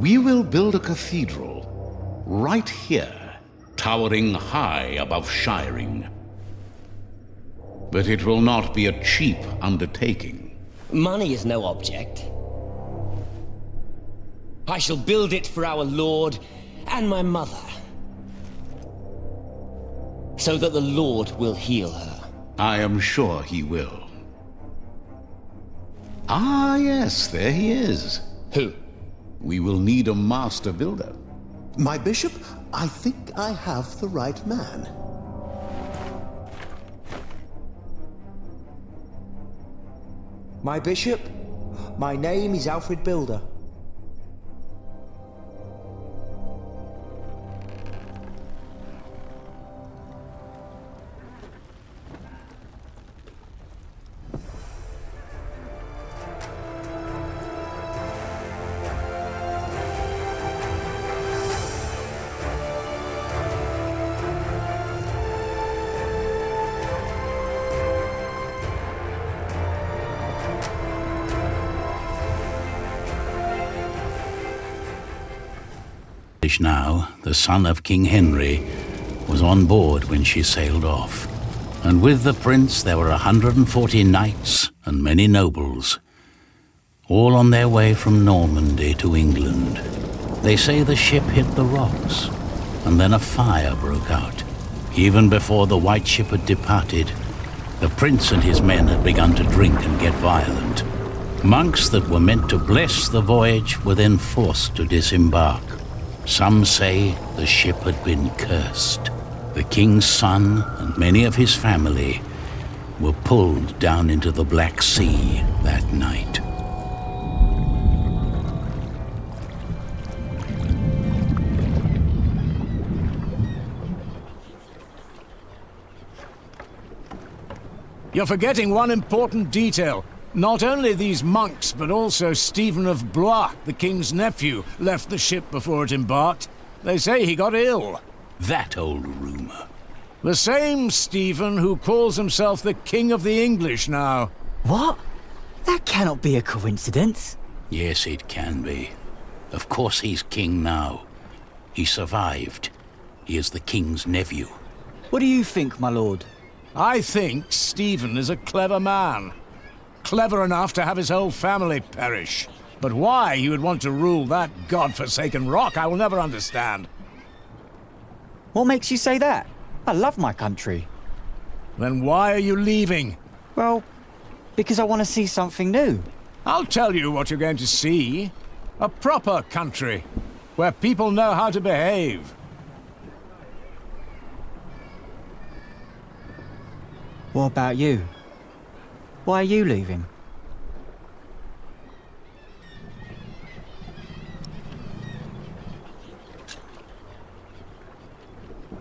We will build a cathedral right here, towering high above Shiring. But it will not be a cheap undertaking. Money is no object. I shall build it for our Lord and my mother, so that the Lord will heal her. I am sure he will. Ah, yes, there he is. Who? We will need a master builder. My bishop, I think I have the right man. My bishop, my name is Alfred Builder. Now, the son of King Henry, was on board when she sailed off, and with the prince there were 140 knights and many nobles, all on their way from Normandy to England. They say the ship hit the rocks, and then a fire broke out. Even before the white ship had departed, the prince and his men had begun to drink and get violent. Monks that were meant to bless the voyage were then forced to disembark. Some say the ship had been cursed. The king's son and many of his family were pulled down into the Black Sea that night. You're forgetting one important detail. Not only these monks, but also Stephen of Blois, the king's nephew, left the ship before it embarked. They say he got ill. That old rumor. The same Stephen who calls himself the King of the English now. What? That cannot be a coincidence. Yes, it can be. Of course he's king now. He survived. He is the king's nephew. What do you think, my lord? I think Stephen is a clever man. Clever enough to have his whole family perish. But why he would want to rule that god-forsaken rock, I will never understand. What makes you say that? I love my country. Then why are you leaving? Well, because I want to see something new. I'll tell you what you're going to see. A proper country, where people know how to behave. What about you? Why are you leaving?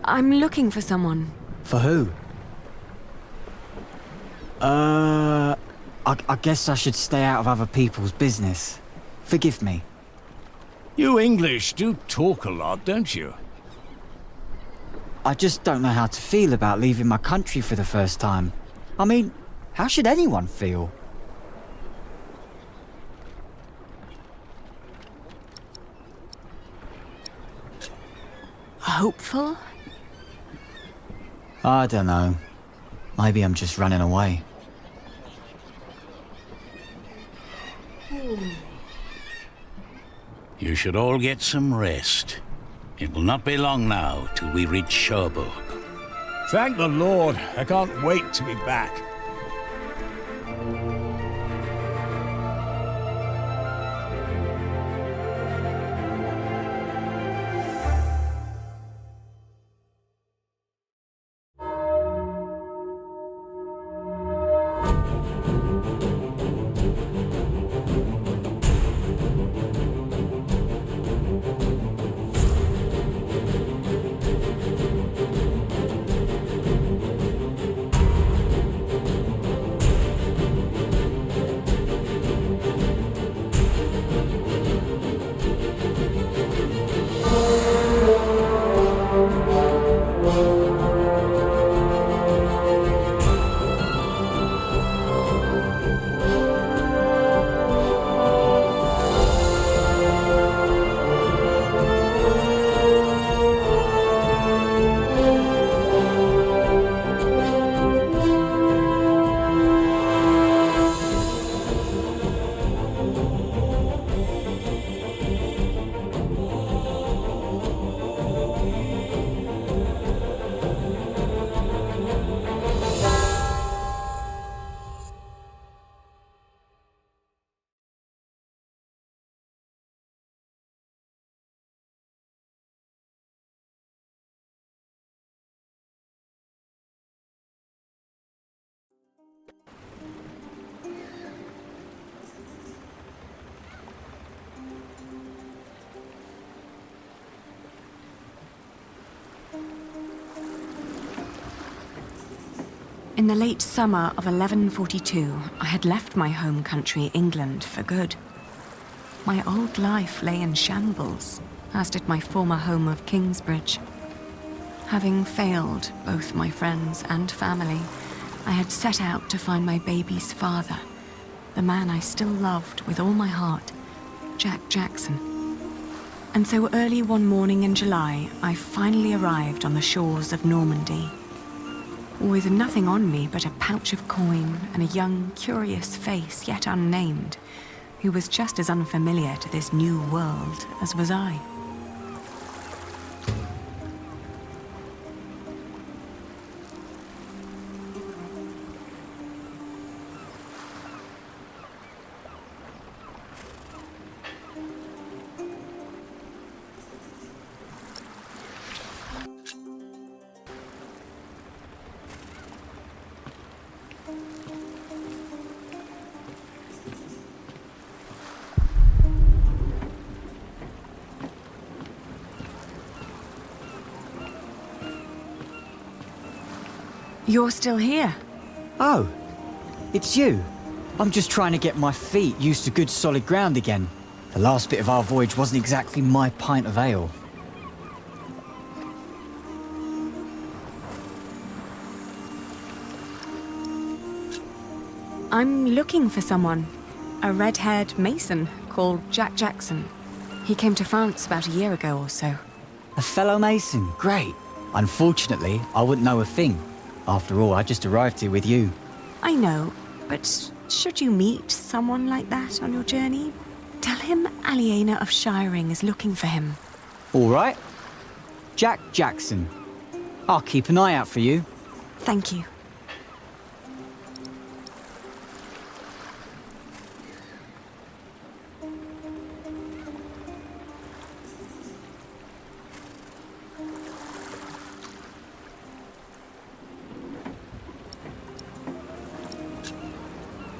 I'm looking for someone. For who? I guess I should stay out of other people's business. Forgive me. You English do talk a lot, don't you? I just don't know how to feel about leaving my country for the first time. I mean, how should anyone feel? Hopeful? I don't know. Maybe I'm just running away. You should all get some rest. It will not be long now till we reach Cherbourg. Thank the Lord. I can't wait to be back. In the late summer of 1142, I had left my home country, England, for good. My old life lay in shambles, as did my former home of Kingsbridge. Having failed both my friends and family, I had set out to find my baby's father, the man I still loved with all my heart, Jack Jackson. And so early one morning in July, I finally arrived on the shores of Normandy. With nothing on me but a pouch of coin and a young, curious face yet unnamed, who was just as unfamiliar to this new world as was I. You're still here? Oh, it's you. I'm just trying to get my feet used to good solid ground again. The last bit of our voyage wasn't exactly my pint of ale. I'm looking for someone. A red-haired mason called Jack Jackson. He came to France about a year ago or so. A fellow mason, great. Unfortunately, I wouldn't know a thing. After all, I just arrived here with you. I know, but should you meet someone like that on your journey, tell him Aliena of Shiring is looking for him. All right. Jack Jackson. I'll keep an eye out for you. Thank you.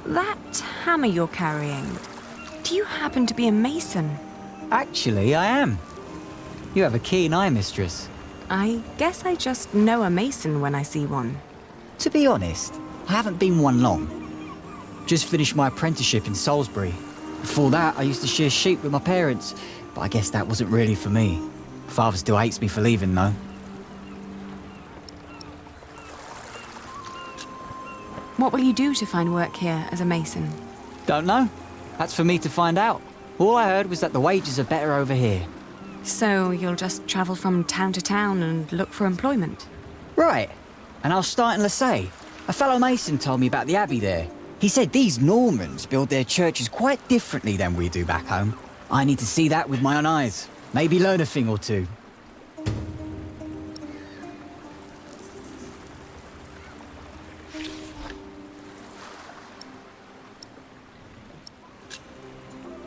That hammer you're carrying, do you happen to be a mason? Actually, I am. You have a keen eye, mistress. I guess I just know a mason when I see one. To be honest, I haven't been one long. Just finished my apprenticeship in Salisbury. Before that, I used to shear sheep with my parents, but I guess that wasn't really for me. Father still hates me for leaving, though. What will you do to find work here as a mason? Don't know. That's for me to find out. All I heard was that the wages are better over here. So you'll just travel from town to town and look for employment? Right. And I'll start in Lassay. A fellow mason told me about the abbey there. He said these Normans build their churches quite differently than we do back home. I need to see that with my own eyes. Maybe learn a thing or two.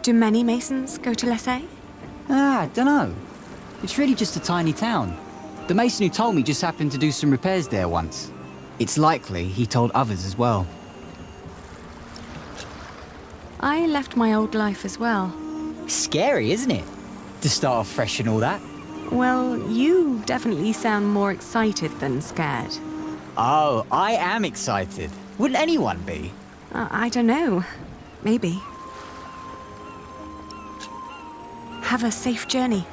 Do many masons go to Lassay? I dunno. It's really just a tiny town. The mason who told me just happened to do some repairs there once. It's likely he told others as well. I left my old life as well. Scary, isn't it? To start off fresh and all that. Well, you definitely sound more excited than scared. Oh, I am excited. Wouldn't anyone be? I don't know. Maybe. Have a safe journey.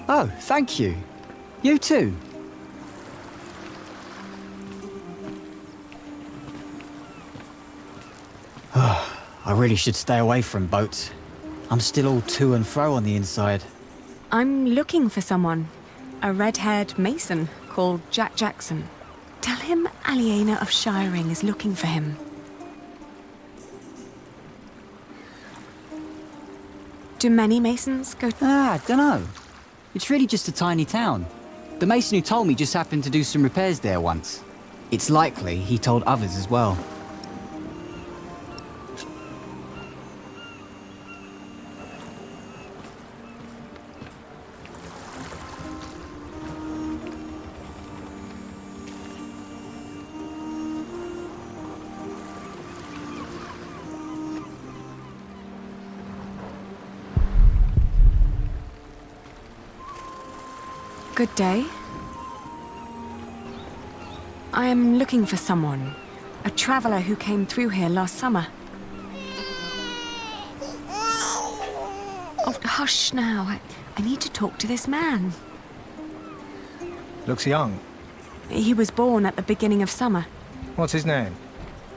Oh, thank you. You too. I really should stay away from boats. I'm still all to and fro on the inside. I'm looking for someone. A red-haired mason called Jack Jackson. Tell him Aliena of Shiring is looking for him. Do many masons go... dunno. It's really just a tiny town. The mason who told me just happened to do some repairs there once. It's likely he told others as well. Good day. I am looking for someone. A traveller who came through here last summer. Oh, hush now. I need to talk to this man. Looks young. He was born at the beginning of summer. What's his name?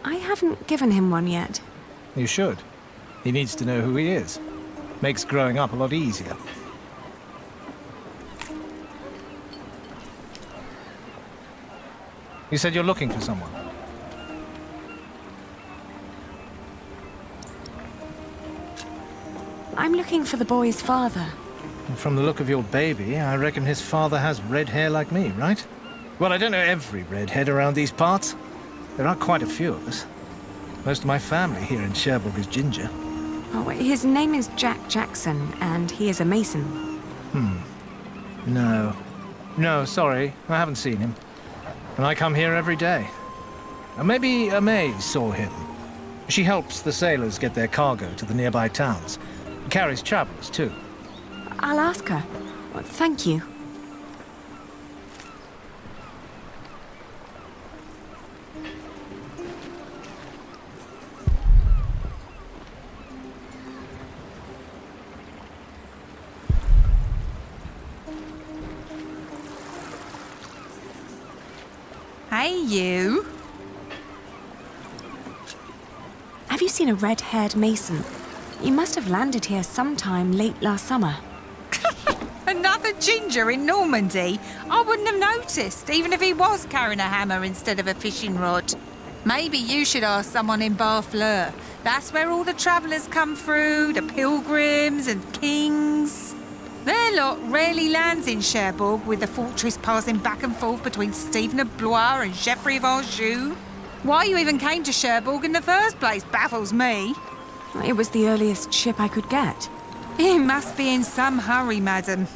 I haven't given him one yet. You should. He needs to know who he is. Makes growing up a lot easier. You said you're looking for someone. I'm looking for the boy's father. And from the look of your baby, I reckon his father has red hair like me, right? Well, I don't know every redhead around these parts. There are quite a few of us. Most of my family here in Cherbourg is ginger. Oh, his name is Jack Jackson, and he is a mason. No. No, sorry. I haven't seen him. And I come here every day. Maybe May saw him. She helps the sailors get their cargo to the nearby towns. Carries travellers, too. I'll ask her. Well, thank you. Hey, you. Have you seen a red-haired mason? You must have landed here sometime late last summer. Another ginger in Normandy? I wouldn't have noticed, even if he was carrying a hammer instead of a fishing rod. Maybe you should ask someone in Barfleur. That's where all the travellers come through, the pilgrims and kings. Their lot rarely lands in Cherbourg, with the fortress passing back and forth between Stephen of Blois and Geoffrey of Anjou. Why you even came to Cherbourg in the first place baffles me. It was the earliest ship I could get. You must be in some hurry, madam.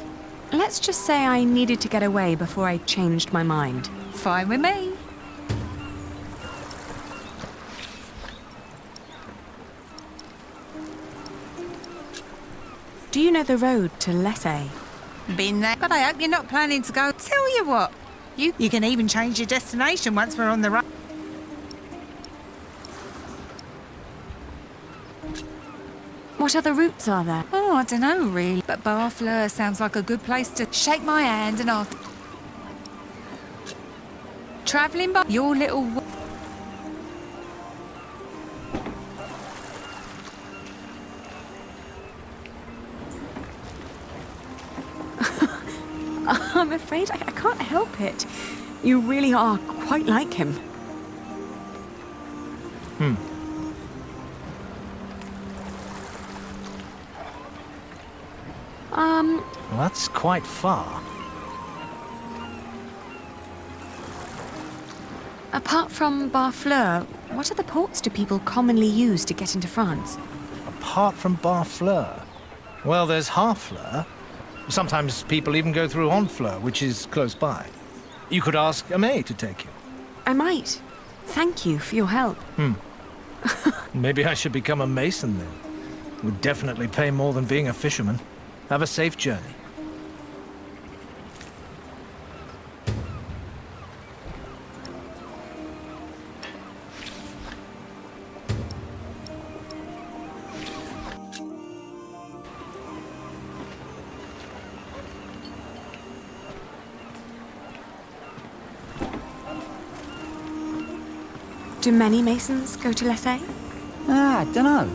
Let's just say I needed to get away before I changed my mind. Fine with me. Do you know the road to Lessay? Been there, but I hope you're not planning to go. Tell you what, you can even change your destination once we're on the road. What other routes are there? Oh, I don't know really, but Barfleur sounds like a good place to shake my hand and ask. Travelling by your little... I'm afraid I can't help it. You really are quite like him. Well, that's quite far. Apart from Barfleur, what other ports do people commonly use to get into France? Apart from Barfleur? Well, there's Harfleur. Sometimes people even go through Honfleur, which is close by. You could ask May to take you. I might. Thank you for your help. Maybe I should become a mason then. Would definitely pay more than being a fisherman. Have a safe journey. Do many masons go to Lessay? Dunno.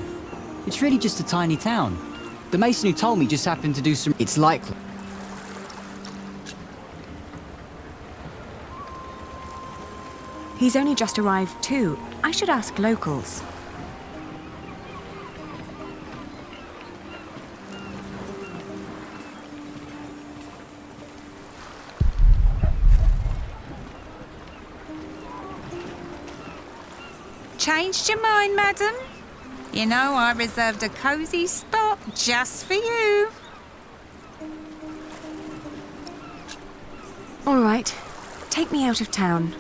It's really just a tiny town. The mason who told me just happened to do some... It's likely. He's only just arrived too. I should ask locals. Changed your mind, madam? You know, I reserved a cosy spot just for you. All right. Take me out of town.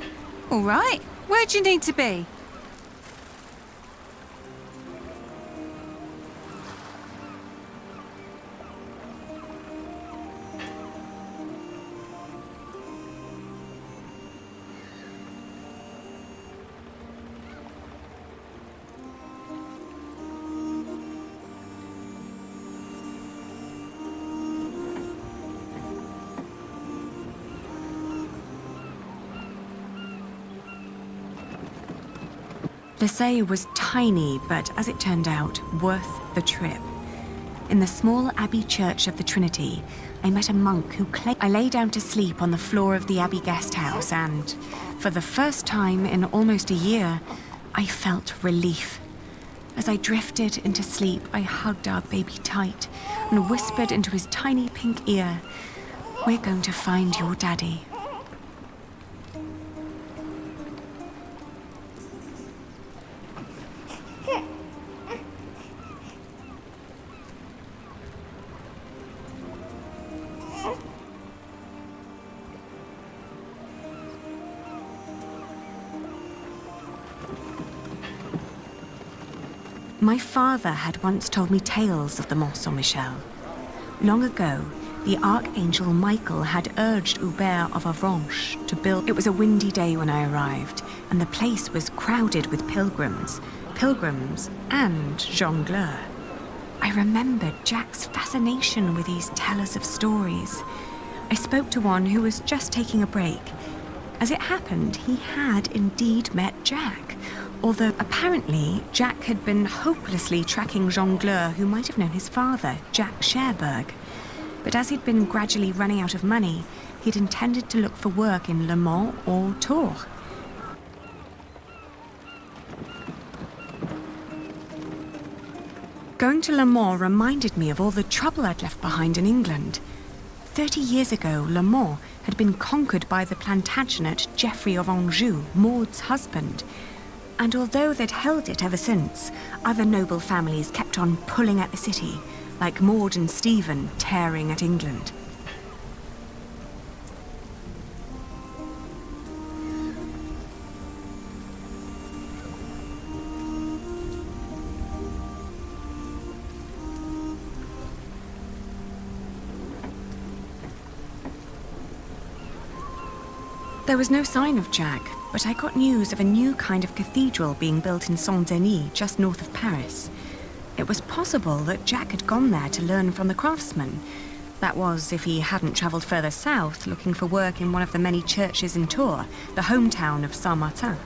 All right. Where'd you need to be? Lessay was tiny, but as it turned out, worth the trip. In the small abbey church of the Trinity, I met a monk who claimed I lay down to sleep on the floor of the abbey guest house, and for the first time in almost a year, I felt relief. As I drifted into sleep, I hugged our baby tight and whispered into his tiny pink ear, "We're going to find your daddy." My father had once told me tales of the Mont Saint-Michel. Long ago, the Archangel Michael had urged Hubert of Avranches to build. It was a windy day when I arrived, and the place was crowded with pilgrims and jongleurs. I remembered Jack's fascination with these tellers of stories. I spoke to one who was just taking a break. As it happened, he had indeed met Jack, although apparently Jack had been hopelessly tracking jongleurs who might have known his father, Jack Cherbourg. But as he'd been gradually running out of money, he'd intended to look for work in Le Mans or Tours. Going to Le Mans reminded me of all the trouble I'd left behind in England. 30 years ago, Le Mans had been conquered by the Plantagenet Geoffrey of Anjou, Maud's husband. And although they'd held it ever since, other noble families kept on pulling at the city, like Maud and Stephen tearing at England. There was no sign of Jack, but I got news of a new kind of cathedral being built in Saint-Denis, just north of Paris. It was possible that Jack had gone there to learn from the craftsmen. That was, if he hadn't travelled further south, looking for work in one of the many churches in Tours, the hometown of Saint-Martin.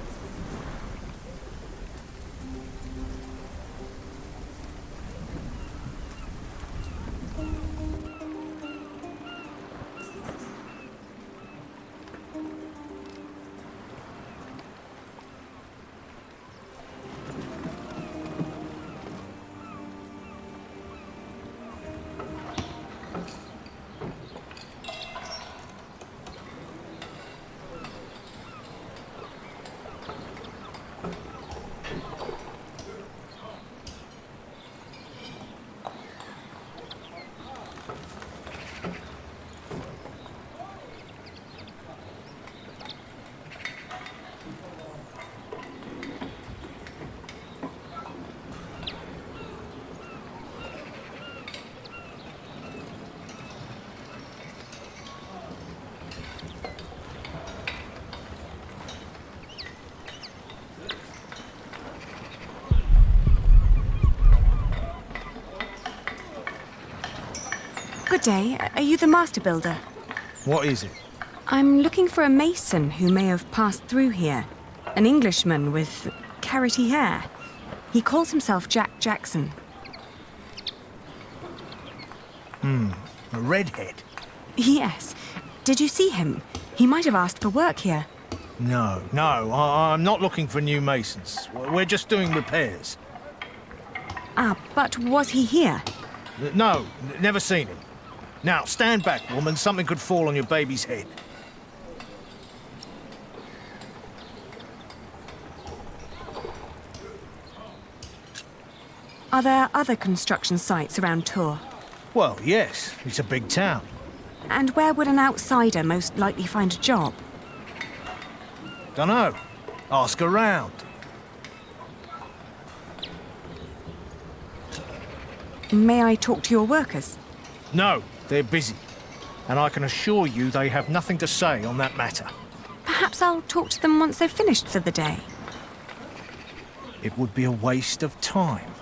Good day. Are you the master builder? What is it? I'm looking for a mason who may have passed through here. An Englishman with carroty hair. He calls himself Jack Jackson. A redhead? Yes. Did you see him? He might have asked for work here. No, I'm not looking for new masons. We're just doing repairs. Ah, but was he here? No, never seen him. Now, stand back, woman. Something could fall on your baby's head. Are there other construction sites around Tours? Well, yes. It's a big town. And where would an outsider most likely find a job? Dunno. Ask around. May I talk to your workers? No, they're busy. And I can assure you they have nothing to say on that matter. Perhaps I'll talk to them once they've finished for the day. It would be a waste of time.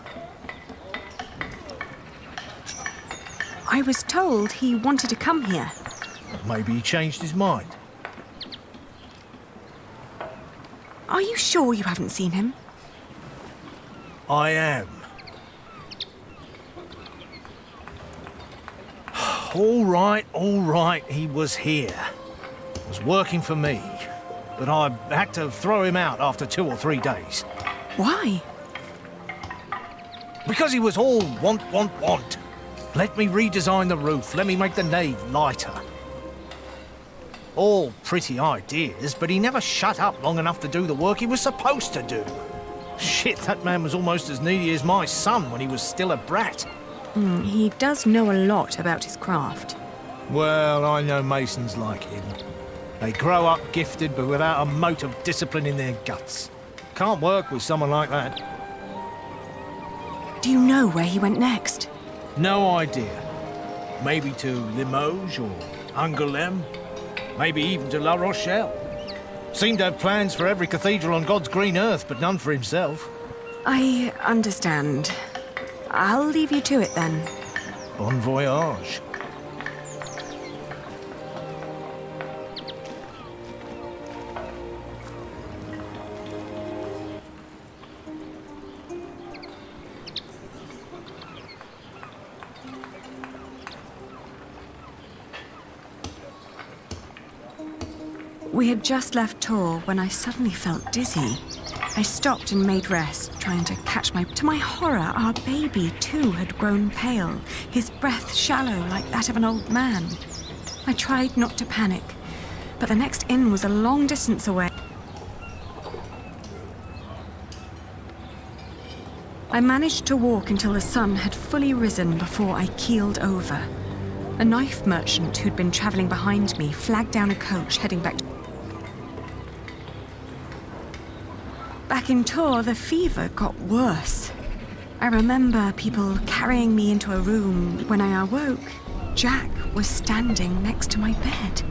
I was told he wanted to come here. Maybe he changed his mind. Are you sure you haven't seen him? I am. All right, he was here. Was working for me. But I had to throw him out after 2 or 3 days. Why? Because he was all want. Let me redesign the roof, let me make the nave lighter. All pretty ideas, but he never shut up long enough to do the work he was supposed to do. Shit, that man was almost as needy as my son when he was still a brat. He does know a lot about his craft. Well, I know masons like him. They grow up gifted, but without a mote of discipline in their guts. Can't work with someone like that. Do you know where he went next? No idea. Maybe to Limoges or Angoulême. Maybe even to La Rochelle. Seemed to have plans for every cathedral on God's green earth, but none for himself. I understand. I'll leave you to it then. Bon voyage. We had just left Tours when I suddenly felt dizzy. I stopped and made rest, trying to catch my... To my horror, our baby too had grown pale, his breath shallow like that of an old man. I tried not to panic, but the next inn was a long distance away. I managed to walk until the sun had fully risen before I keeled over. A knife merchant who'd been travelling behind me flagged down a coach heading back to... Back in Tours, the fever got worse. I remember people carrying me into a room. When I awoke, Jack was standing next to my bed.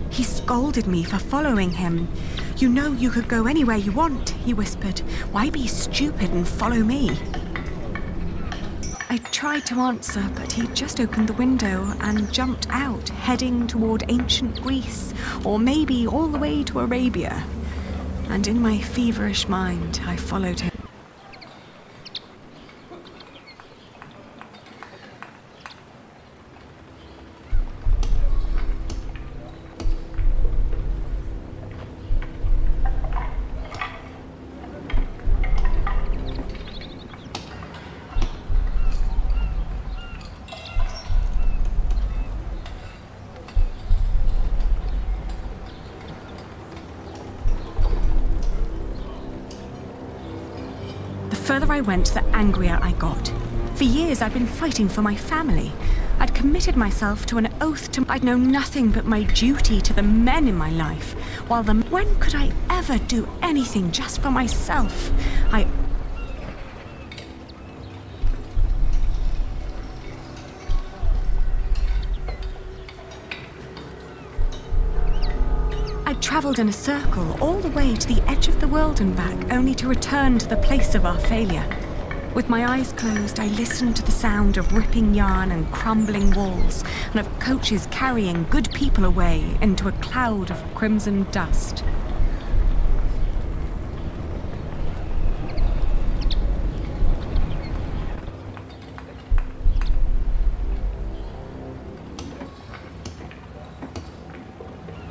He scolded me for following him. "You know you could go anywhere you want," he whispered. "Why be stupid and follow me?" I tried to answer, but he just opened the window and jumped out, heading toward ancient Greece, or maybe all the way to Arabia. And in my feverish mind, I followed him. The further I went, the angrier I got. For years, I'd been fighting for my family. I'd committed myself to an oath to... I'd known nothing but my duty to the men in my life, while the... When could I ever do anything just for myself? I travelled in a circle all the way to the edge of the world and back, only to return to the place of our failure. With my eyes closed, I listened to the sound of ripping yarn and crumbling walls, and of coaches carrying good people away into a cloud of crimson dust.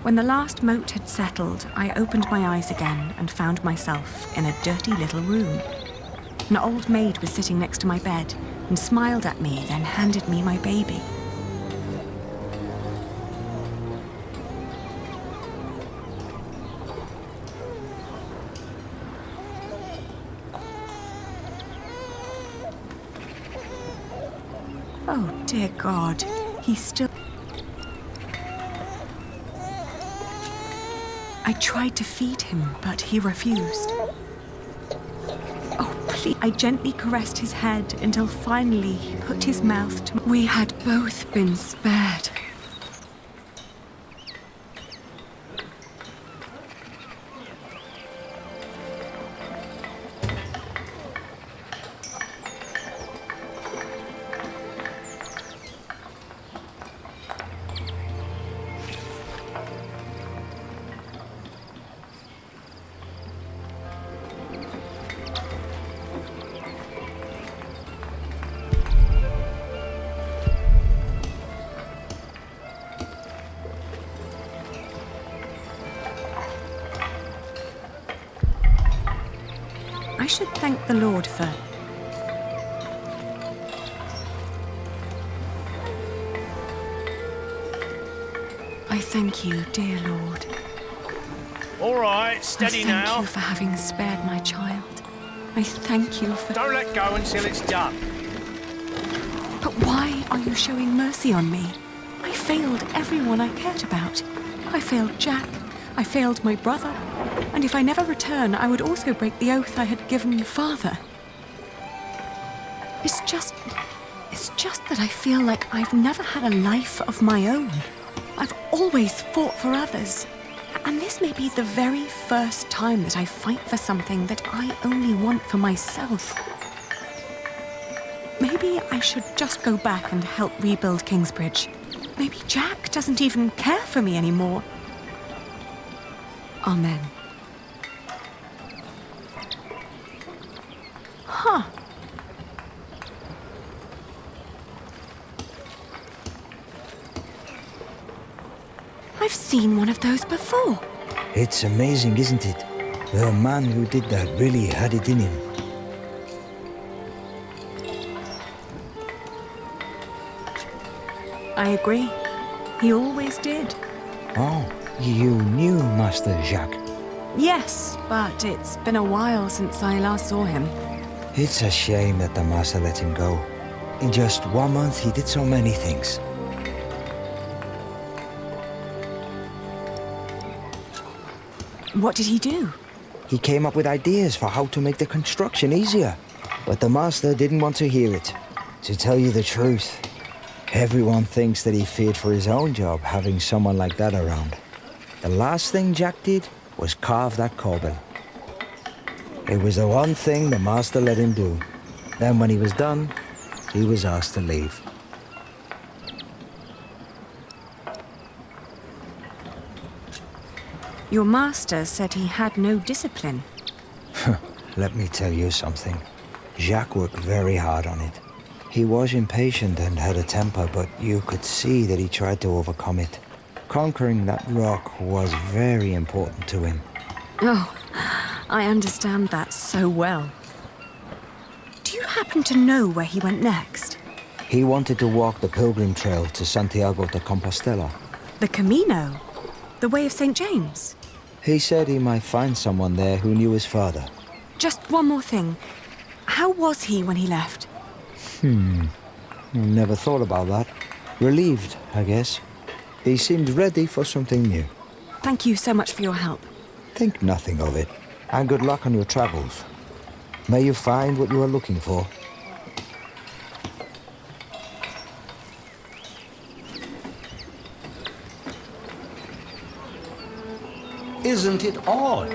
When the last moat had settled, I opened my eyes again and found myself in a dirty little room. An old maid was sitting next to my bed and smiled at me, then handed me my baby. Oh, dear God, he's still... I tried to feed him, but he refused. Oh, please. I gently caressed his head until finally he put his mouth to... We had both been spared. should thank the Lord for... I thank you, dear Lord. All right, steady I thank now. you for having spared my child. I thank you for... Don't let go until it's done. But why are you showing mercy on me? I failed everyone I cared about. I failed Jack. I failed my brother. And if I never return, I would also break the oath I had given Father. It's just that I feel like I've never had a life of my own. I've always fought for others. And this may be the very first time that I fight for something that I only want for myself. Maybe I should just go back and help rebuild Kingsbridge. Maybe Jack doesn't even care for me anymore. Amen. Huh. I've seen one of those before. It's amazing, isn't it? The man who did that really had it in him. I agree. He always did. Oh, you knew Master Jacques. Yes, but it's been a while since I last saw him. It's a shame that the Master let him go. In just 1 month, he did so many things. What did he do? He came up with ideas for how to make the construction easier. But the Master didn't want to hear it. To tell you the truth, everyone thinks that he feared for his own job having someone like that around. The last thing Jack did was carve that corbel. It was the one thing the Master let him do. Then when he was done, he was asked to leave. Your master said he had no discipline. Let me tell you something. Jacques worked very hard on it. He was impatient and had a temper, but you could see that he tried to overcome it. Conquering that rock was very important to him. Oh, I understand that so well. Do you happen to know where he went next? He wanted to walk the pilgrim trail to Santiago de Compostela. The Camino? The Way of St. James? He said he might find someone there who knew his father. Just one more thing. How was he when he left? Never thought about that. Relieved, I guess. He seemed ready for something new. Thank you so much for your help. Think nothing of it. And good luck on your travels. May you find what you are looking for. Isn't it odd?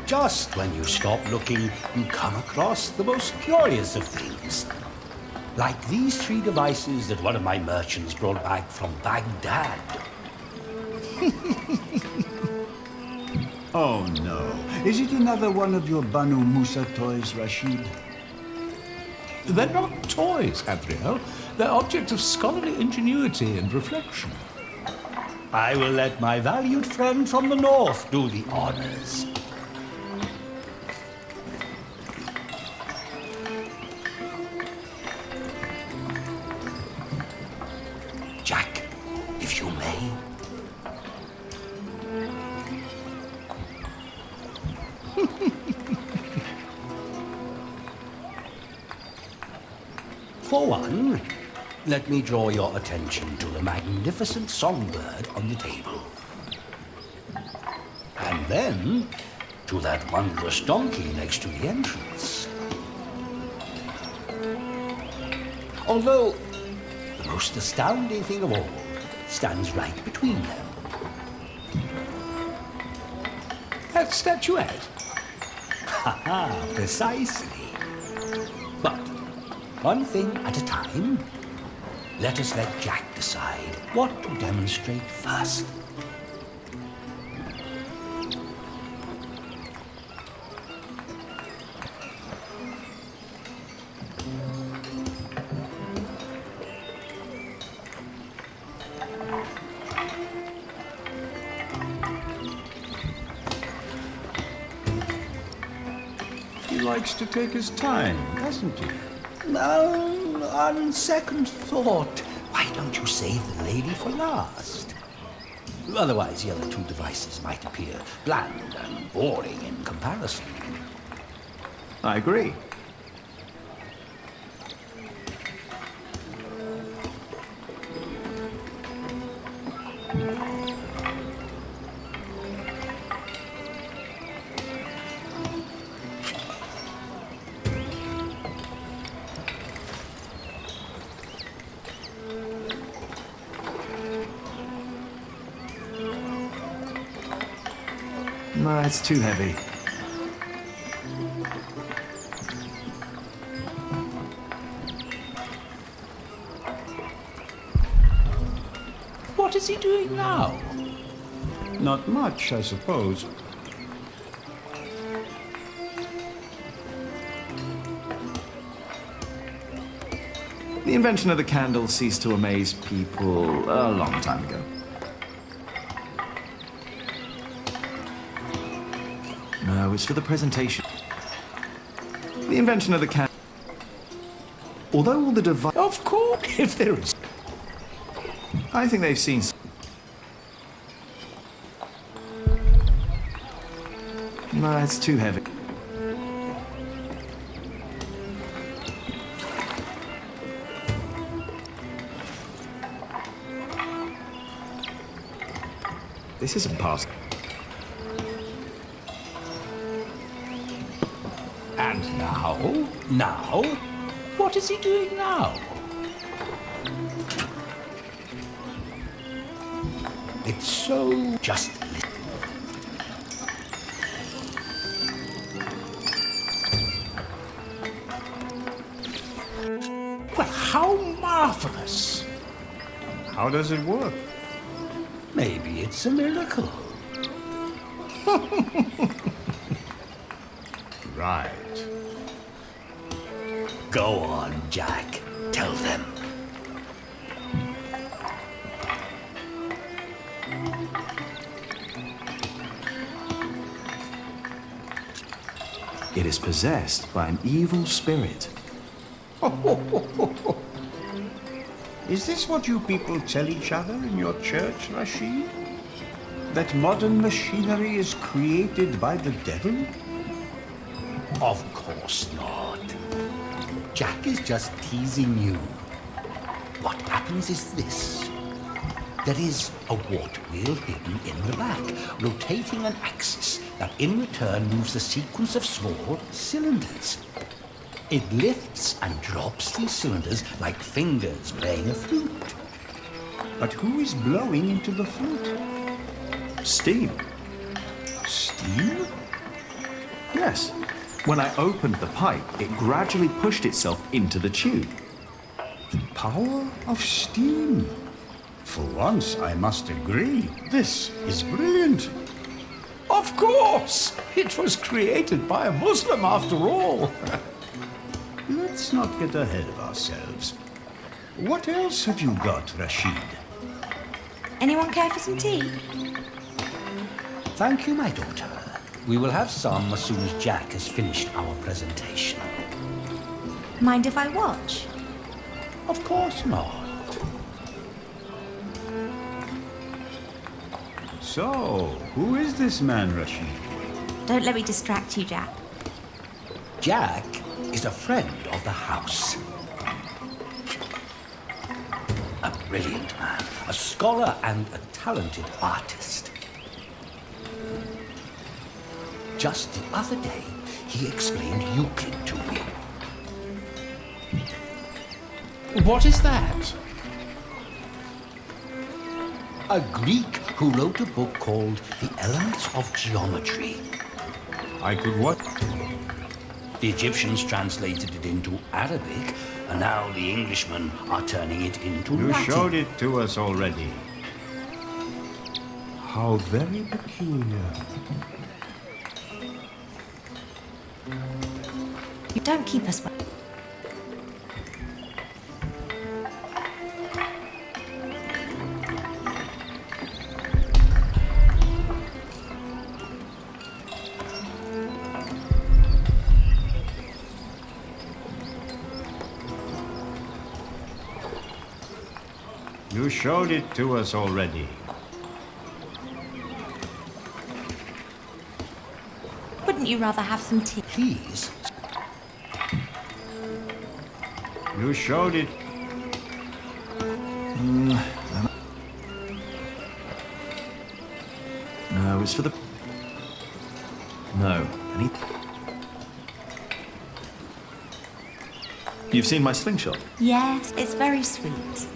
Just when you stop looking, you come across the most curious of things. Like these 3 devices that one of my merchants brought back from Baghdad. Oh no. Is it another one of your Banu Musa toys, Rashid? They're not toys, Adriel. They're objects of scholarly ingenuity and reflection. I will let my valued friend from the north do the honors. Jack, if you may. For one, let me draw your attention to the magnificent songbird on the table. And then to that wondrous donkey next to the entrance. Although, the most astounding thing of all stands right between them. That statuette? Ha-ha, precisely. But one thing at a time. Let us let Jack decide what to demonstrate first. likes to take his time, doesn't he? On second thought, why don't you save the lady for last? Otherwise, the other two devices might appear bland and boring in comparison. I agree. No, it's too heavy. What is he doing now? Not much, I suppose. The invention of the candle ceased to amaze people a long time ago. No, it's for the presentation. The invention of the candle. Although all the devices. Of course, if there is. I think they've seen. No, it's too heavy. This isn't past. And now, what is he doing now? It's so just listen. Well, how marvelous! How does it work? Maybe it's a miracle. Right. Go on, Jack. Tell them. It is possessed by an evil spirit. Is this what you people tell each other in your church, Rashid? That modern machinery is created by the devil? Of course not. Jack is just teasing you. What happens is this. There is a water wheel hidden in the back, rotating an axis that in return moves a sequence of small cylinders. It lifts and drops these cylinders like fingers playing a flute. But who is blowing into the flute? Steam. Steam? Yes. When I opened the pipe, it gradually pushed itself into the tube. The power of steam. For once, I must agree. This is brilliant. Of course! It was created by a Muslim after all. Let's not get ahead of ourselves. What else have you got, Rashid? Anyone care for some tea? Thank you, my daughter. We will have some as soon as Jack has finished our presentation. Mind if I watch? Of course not. So, who is this man, Rashid? Don't let me distract you, Jack. Jack is a friend of the house. A brilliant man, a scholar and a talented artist. Just the other day, he explained Euclid to me. What is that? A Greek who wrote a book called The Elements of Geometry. I could what? The Egyptians translated it into Arabic, and now the Englishmen are turning it into You Latin. showed it to us already. How very peculiar. You don't keep us. You showed it to us already. Wouldn't you rather have some tea? Please. You showed it. No, it's for the... No. You've seen my slingshot? Yes, it's very sweet.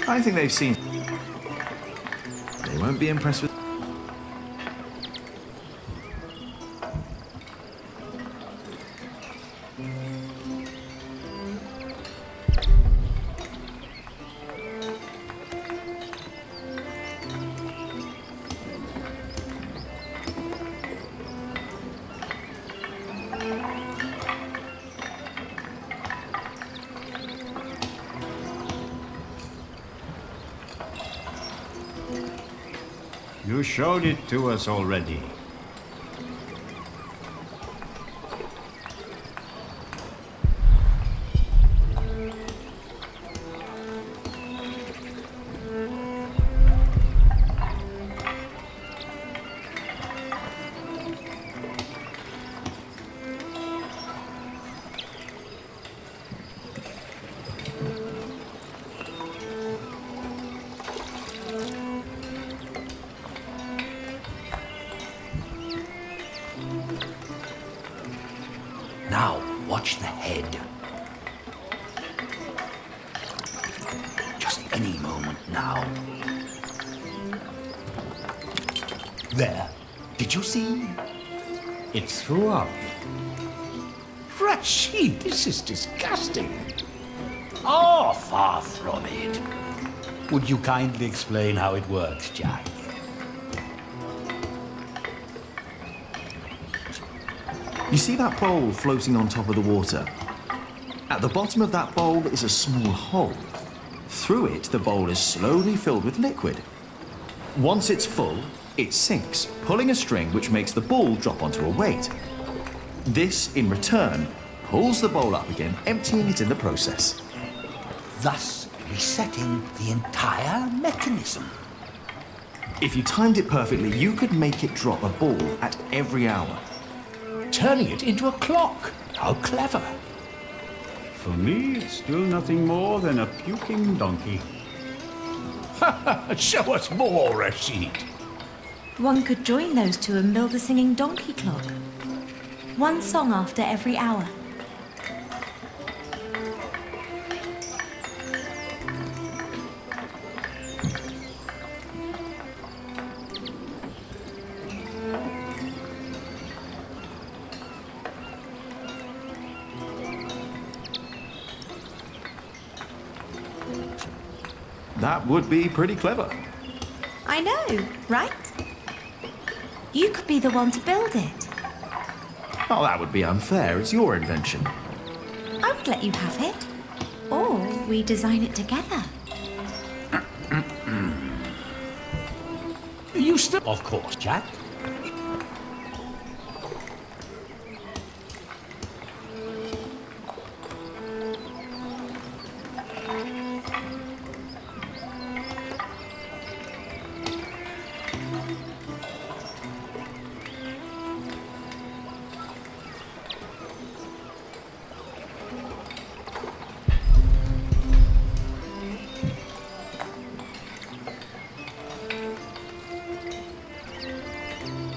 I think they've seen... They won't be impressed with... You showed it to us already. Now, watch the head. Just any moment now. There. Did you see? It's throughout. Rashid, this is disgusting. Oh, far from it. Would you kindly explain how it works, Jack? You see that bowl floating on top of the water? At the bottom of that bowl is a small hole. Through it, the bowl is slowly filled with liquid. Once it's full, it sinks, pulling a string which makes the ball drop onto a weight. This, in return, pulls the bowl up again, emptying it in the process. Thus resetting the entire mechanism. If you timed it perfectly, you could make it drop a ball at every hour. Turning it into a clock. How clever. For me, it's still nothing more than a puking donkey. Show us more, Rashid. One could join those two and build a singing donkey clock. One song after every hour. That would be pretty clever. I know, right? You could be the one to build it. Oh, that would be unfair. It's your invention. I would let you have it. Or we design it together. You still... Of course, Jack.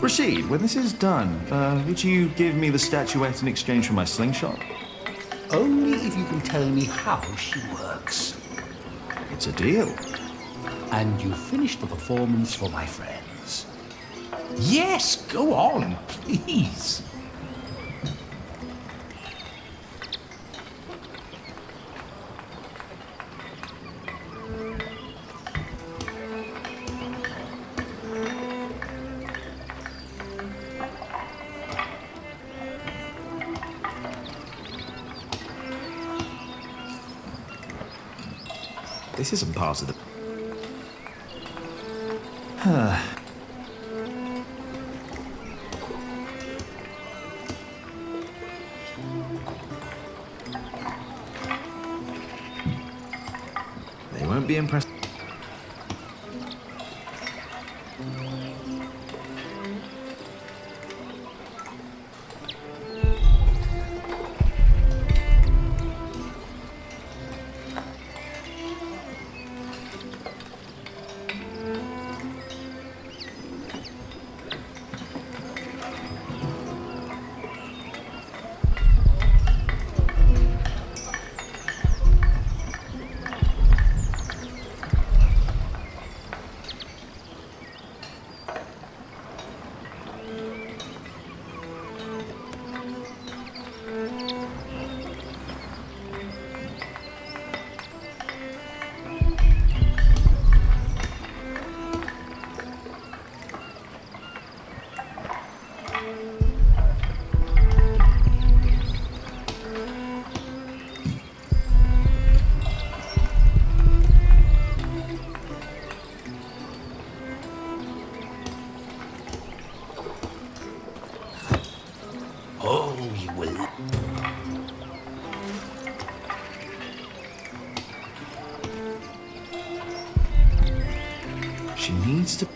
Rashid, when this is done, would you give me the statuette in exchange for my slingshot? Only if you can tell me how she works. It's a deal. And you finish the performance for my friends. Yes, go on, please. This isn't part of the... won't be impressed. Oh, you will. She needs to...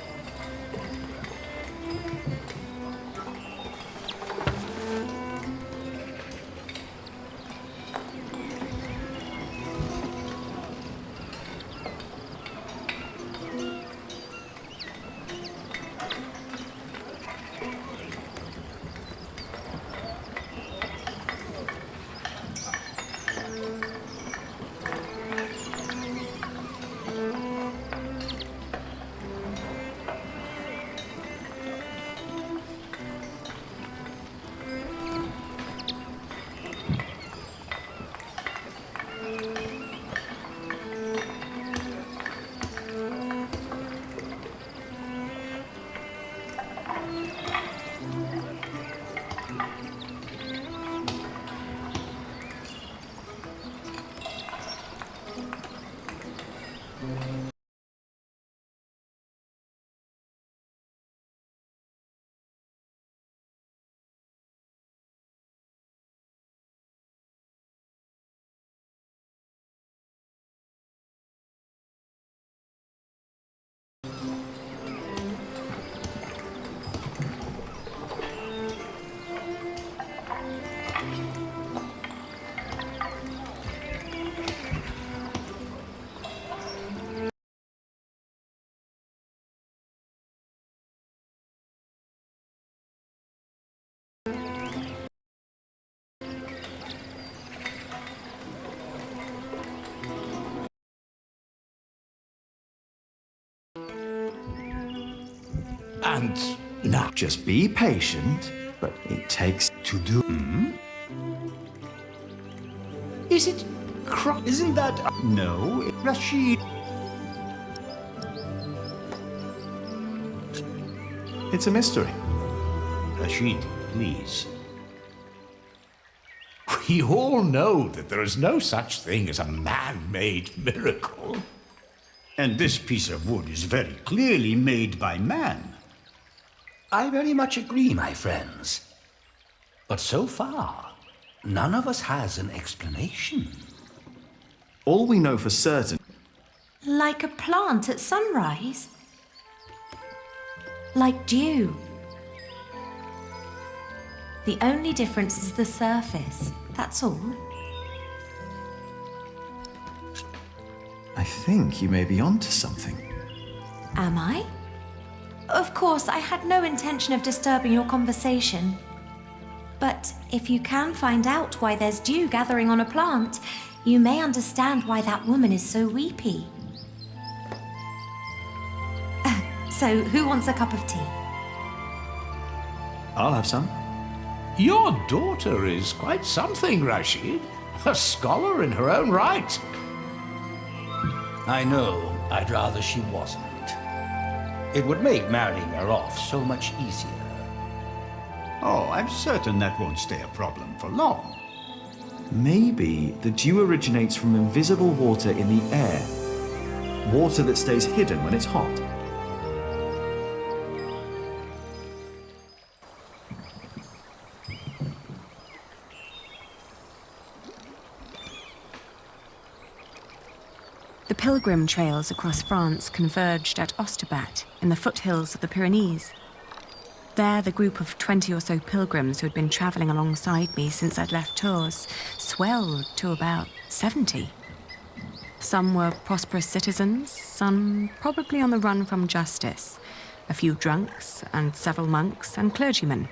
And now, Just be patient, but it takes to do... is it Isn't that... No, Rashid. It's a mystery. Rashid, please. We all know that there is no such thing as a man-made miracle. And this piece of wood is very clearly made by man. I very much agree, my friends. But so far, none of us has an explanation. All we know for certain... Like a plant at sunrise? Like dew? The only difference is the surface, that's all. I think you may be onto something. Am I? Of course, I had no intention of disturbing your conversation. But if you can find out why there's dew gathering on a plant, you may understand why that woman is so weepy. So, who wants a cup of tea? I'll have some. Your daughter is quite something, Rashid. A scholar in her own right. I know. I'd rather she wasn't. It would make marrying her off so much easier. Oh, I'm certain that won't stay a problem for long. Maybe the dew originates from invisible water in the air. Water that stays hidden when it's hot. The pilgrim trails across France converged at Osterbat, in the foothills of the Pyrenees. There, the group of 20 or so pilgrims who had been travelling alongside me since I'd left Tours swelled to about 70. Some were prosperous citizens, some probably on the run from justice, a few drunks, and several monks and clergymen.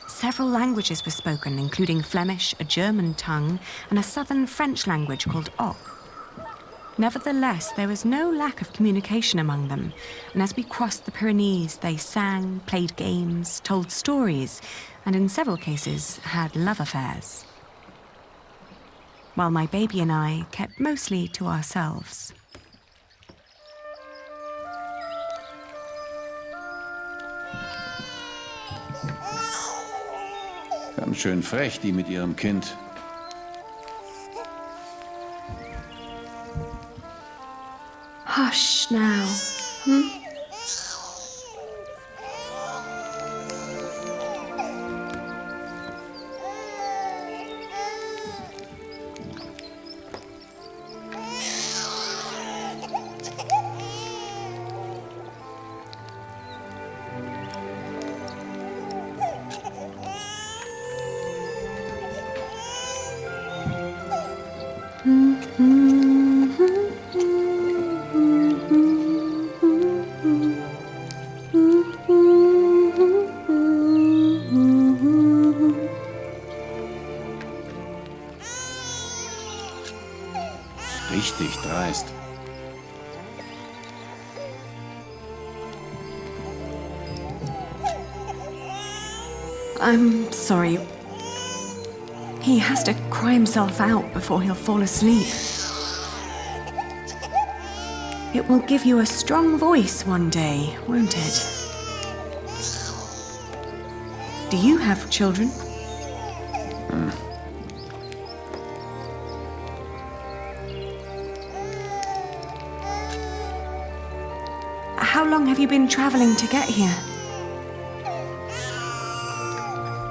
Several languages were spoken, including Flemish, a German tongue, and a southern French language called Oc. Nevertheless, there was no lack of communication among them, and as we crossed the Pyrenees, they sang, played games, told stories, and in several cases had love affairs. While my baby and I kept mostly to ourselves. Ganz schön frech, die mit ihrem Kind. Hush now. Richtig dreist. I'm sorry. He has to cry himself out before he'll fall asleep. It will give you a strong voice one day, won't it? Do you have children? How long have you been traveling to get here?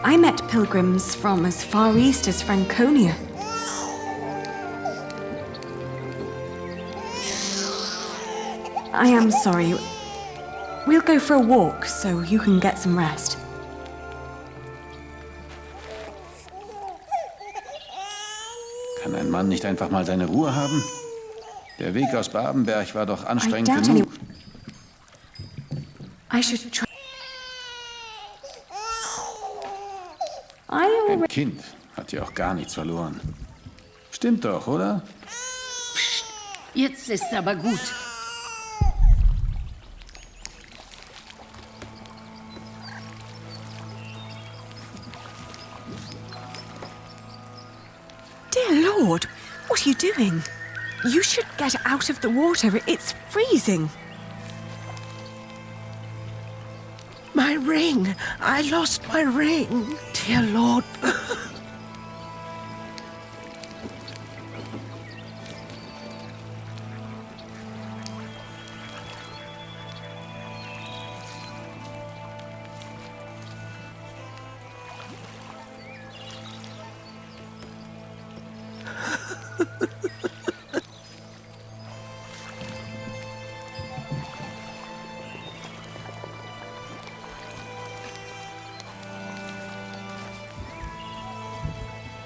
I met pilgrims from as far east as Franconia. I am sorry. We'll go for a walk so you can get some rest. Kann ein Mann nicht einfach mal seine Ruhe haben? Der Weg aus Babenberg war doch anstrengend doubt genug. I should try. Ein Kind hat ja auch gar nichts verloren. Stimmt doch, oder? Psst, jetzt ist aber gut. Dear Lord, what are you doing? You should get out of the water. It's freezing. My ring! I lost my ring! Dear Lord.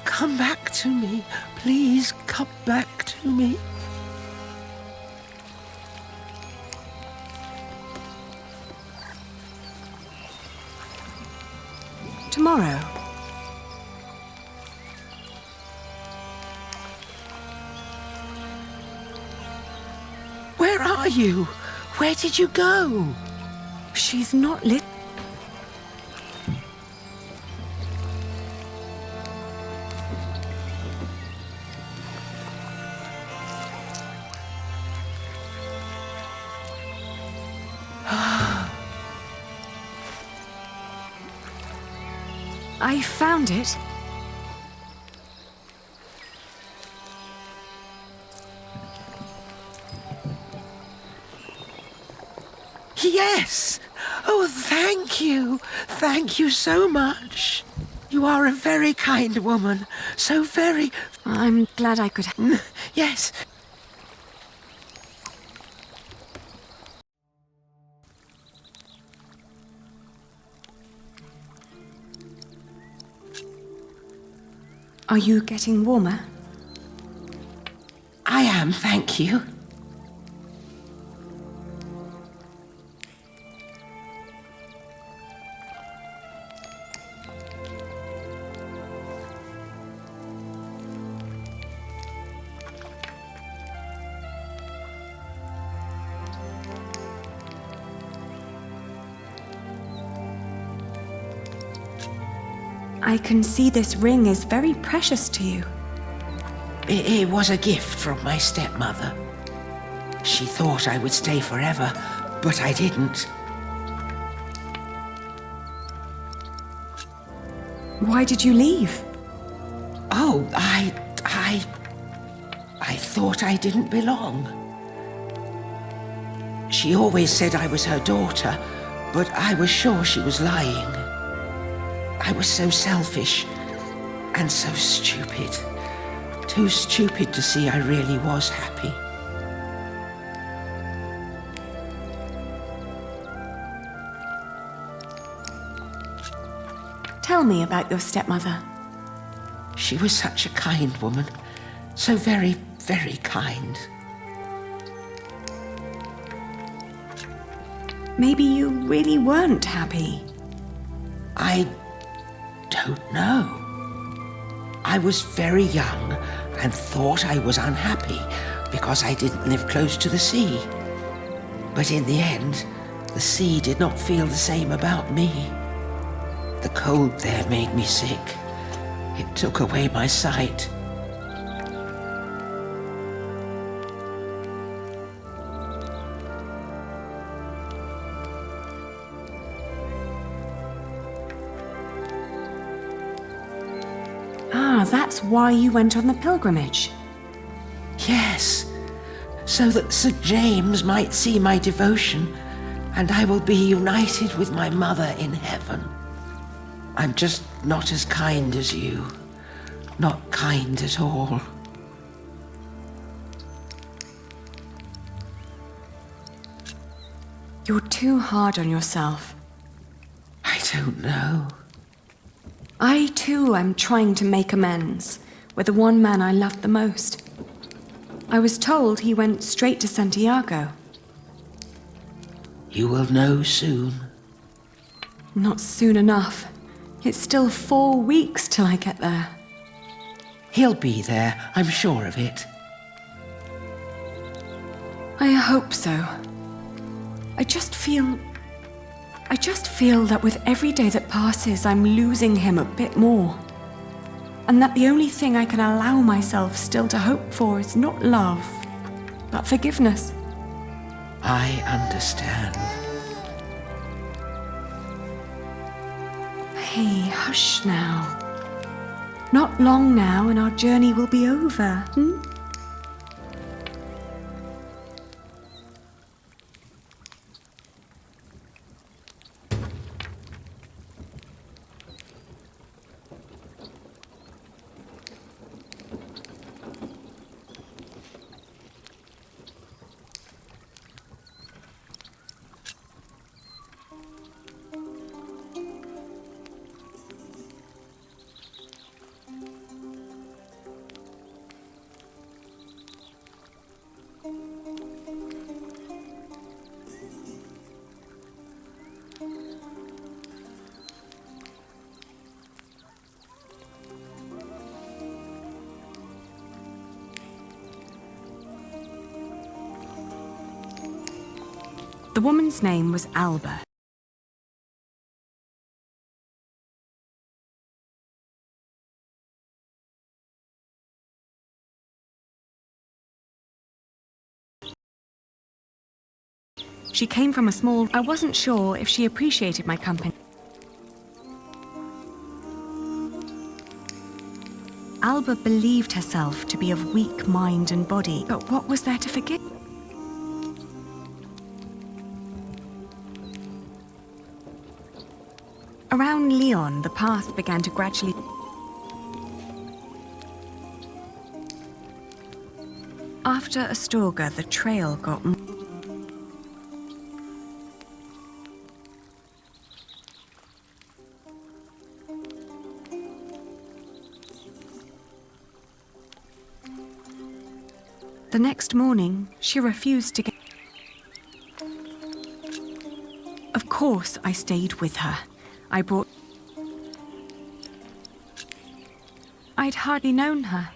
Come back to me. Please come back to me. Tomorrow. Where are you? Where did you go? She's not lit. I found it. Yes! Oh, thank you. Thank you so much. You are a very kind woman. So very... I'm glad I could... Yes. Are you getting warmer? I am, thank you. I can see this ring is very precious to you. It was a gift from my stepmother. She thought I would stay forever, but I didn't. Why did you leave? Oh, I thought I didn't belong. She always said I was her daughter, but I was sure she was lying. I was so selfish and so stupid. Too stupid to see I really was happy. Tell me about your stepmother. She was such a kind woman. So very, very kind. Maybe you really weren't happy. I don't know. I was very young and thought I was unhappy because I didn't live close to the sea. But in the end, the sea did not feel the same about me. The cold there made me sick. It took away my sight. Ah, that's why you went on the pilgrimage. Yes, so that St. James might see my devotion, and I will be united with my mother in heaven. I'm just not as kind as you. Not kind at all. You're too hard on yourself. I don't know. I too am trying to make amends with the one man I loved the most. I was told he went straight to Santiago. You will know soon. Not soon enough. It's still 4 weeks till I get there. He'll be there, I'm sure of it. I hope so. I just feel that with every day that passes, I'm losing him a bit more. And that the only thing I can allow myself still to hope for is not love, but forgiveness. I understand. Hey, hush now. Not long now and our journey will be over, The woman's name was Alba. She came from a small... I wasn't sure if she appreciated my company. Alba believed herself to be of weak mind and body, but what was there to forgive? Around Lyon, the path began to gradually... After Astorga, the trail got... The next morning, she refused to get... Of course, I stayed with her. I brought... I'd hardly known her.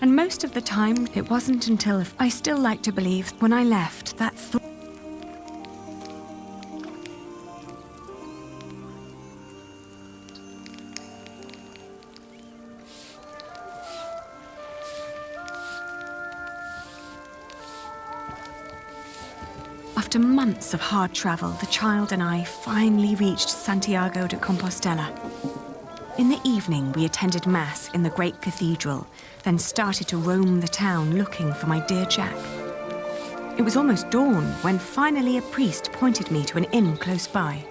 And most of the time, it wasn't until I still like to believe when I left that thought... After months of hard travel, the child and I finally reached Santiago de Compostela. In the evening, we attended Mass in the great cathedral, then started to roam the town looking for my dear Jack. It was almost dawn when finally a priest pointed me to an inn close by.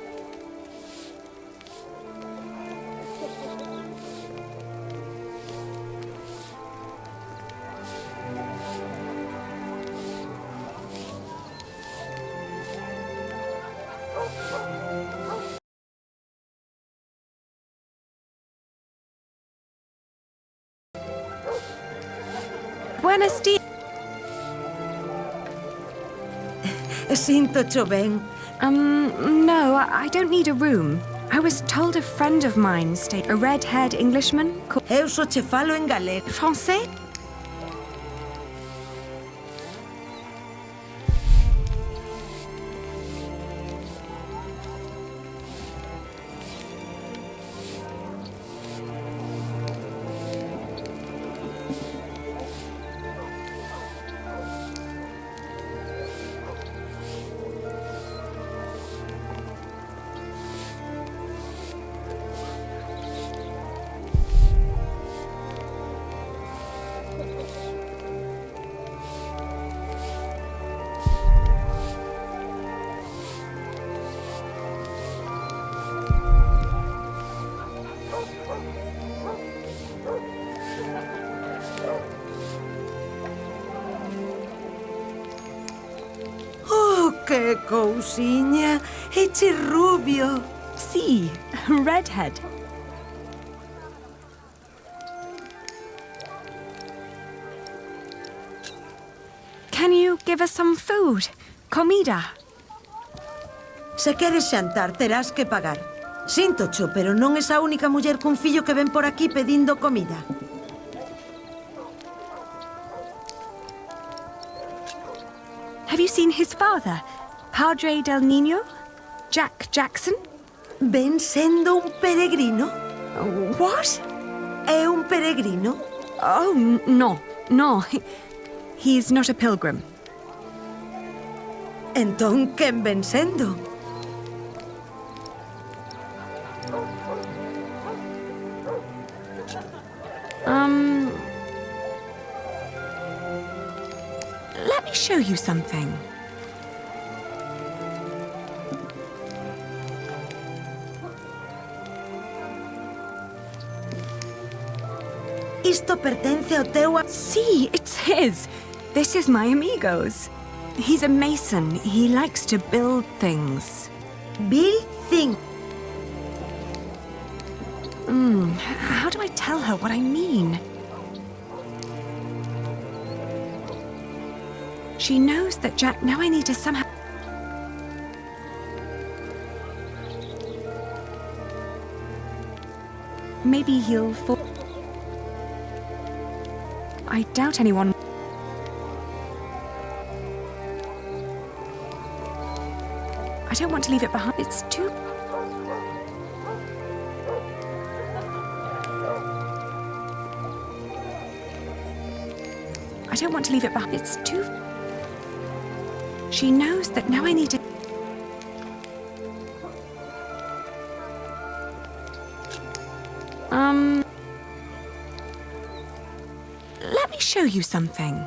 Buenos dias. Sinto cho ben. No, I don't need a room. I was told a friend of mine stayed, a red-haired Englishman called... Eu só te falo en galego. Français? Que cousinha! Eche rubio! Sí, redhead. Can you give us some food? Comida? Se queres xantar, terás que pagar. Síntocho, pero non es a única muller cun fillo que ven por aquí pedindo comida. Have you seen his father, Padre del Niño? Jack Jackson? Ven sendo un peregrino? What? É un peregrino? Oh, no. He's not a pilgrim. Entón, quen ven sendo? Let me show you something. Isto pertence ao teu... See, it's his. This is my amigo's. He's a mason. He likes to build things. Build things? How do I tell her what I mean? She knows that Jack... Now I need to somehow... Maybe he'll fall... I doubt anyone... I don't want to leave it behind. It's too... I don't want to leave it behind. It's too... She knows that now I need to... Let me show you something.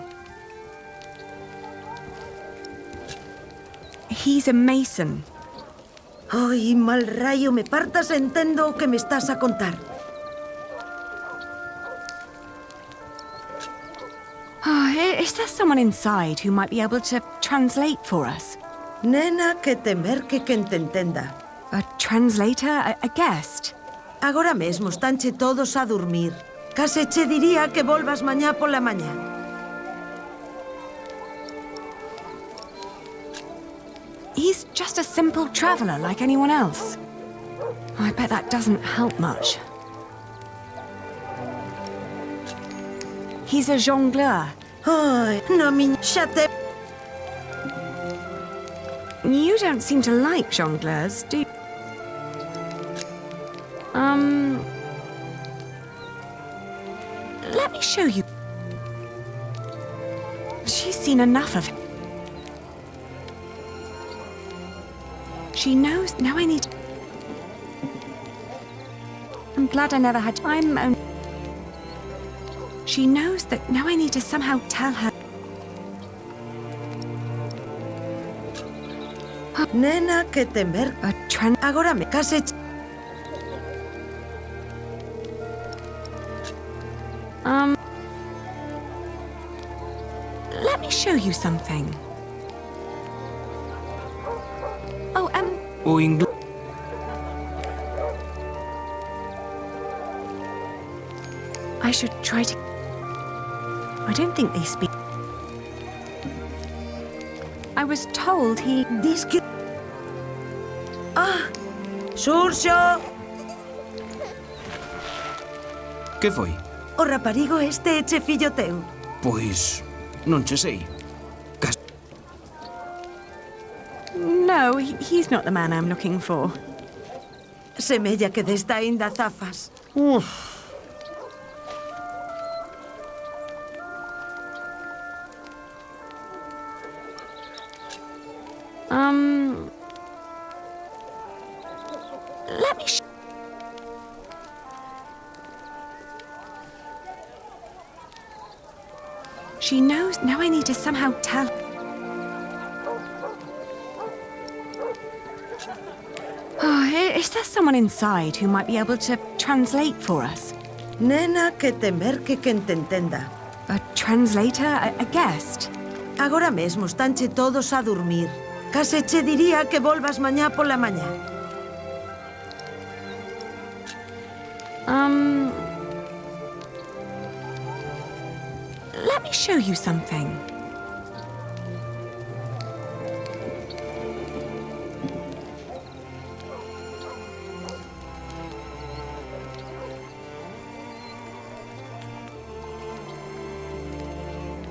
He's a mason. Ay, mal rayo, me partas entendo o que me estás a contar. Is there someone inside who might be able to translate for us? Nena, que temer que quen te entenda. A translator? A guest? Agora mesmo estanche todos a dormir. Case che diría que volvas mañá pola mañá. just a simple traveler like anyone else. I bet that doesn't help much. He's a jongleur. Ay, no me chate. You don't seem to like jongleurs, do you? Let me show you. She's seen enough of him. She knows. Now I need... I'm glad I never had time. She knows that now I need to somehow tell her. Nena, que temer. Agora me case. Let me show you something. Oh, I should try to... I don't think they speak... I was told he... Ah! Xurxo! Que foi? O raparigo este eche fillo teu. Pois... non che sei. No, he's not the man I'm looking for. Semella que desta aínda zafas. Let me She knows. Now I need to somehow tell... Oh, is there someone inside who might be able to translate for us? Nena, que temer que te entenda. A translator? A guest? Agora mesmo estanche todos a dormir. Case che diría que volvas mañá pola mañá. Let me show you something.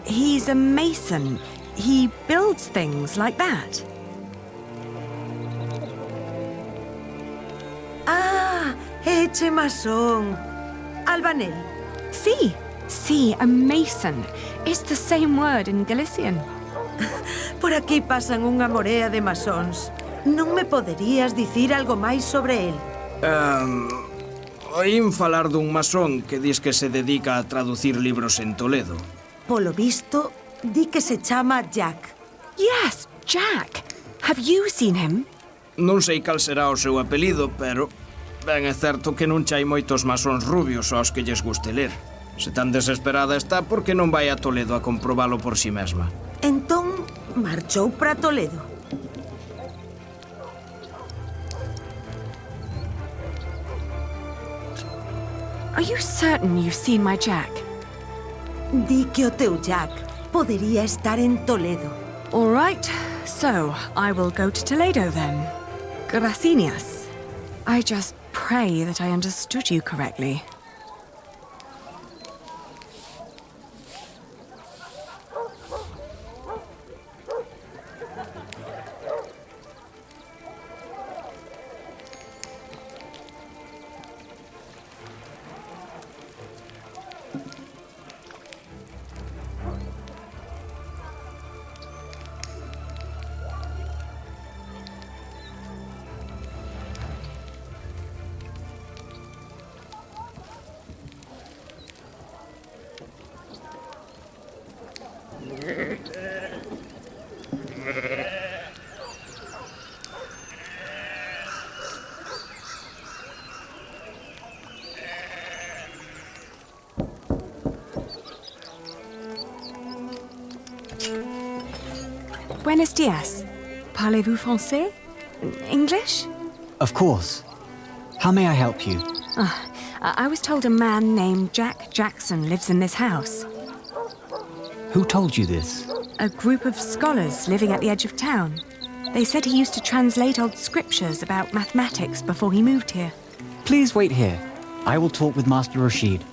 He's a mason. He builds things like that. Ah, eche masón. Albanel. Sí, a mason. It's the same word in Galician. Por aquí pasan unha morea de masóns. Non me poderías dicir algo máis sobre el? Oín falar dun masón que dis que se dedica a traducir libros en Toledo. Polo visto, di que se chama Jack. Yes, Jack. Have you seen him? Non sei cal será o seu apelido, pero ben é certo que non chai moitos masóns rubios aos que lles guste ler. Se tan desesperada está, por que non vai a Toledo a comprobalo por si mesma? Entón, marchou para Toledo. Are you certain you've seen my Jack? Di que o teu Jack podería estar en Toledo. All right, so I will go to Toledo then. Gracias. I just pray that I understood you correctly. Buenos dias. Parlez-vous français? English? Of course. How may I help you? I was told a man named Jack Jackson lives in this house. Who told you this? A group of scholars living at the edge of town. They said he used to translate old scriptures about mathematics before he moved here. Please wait here. I will talk with Master Rashid.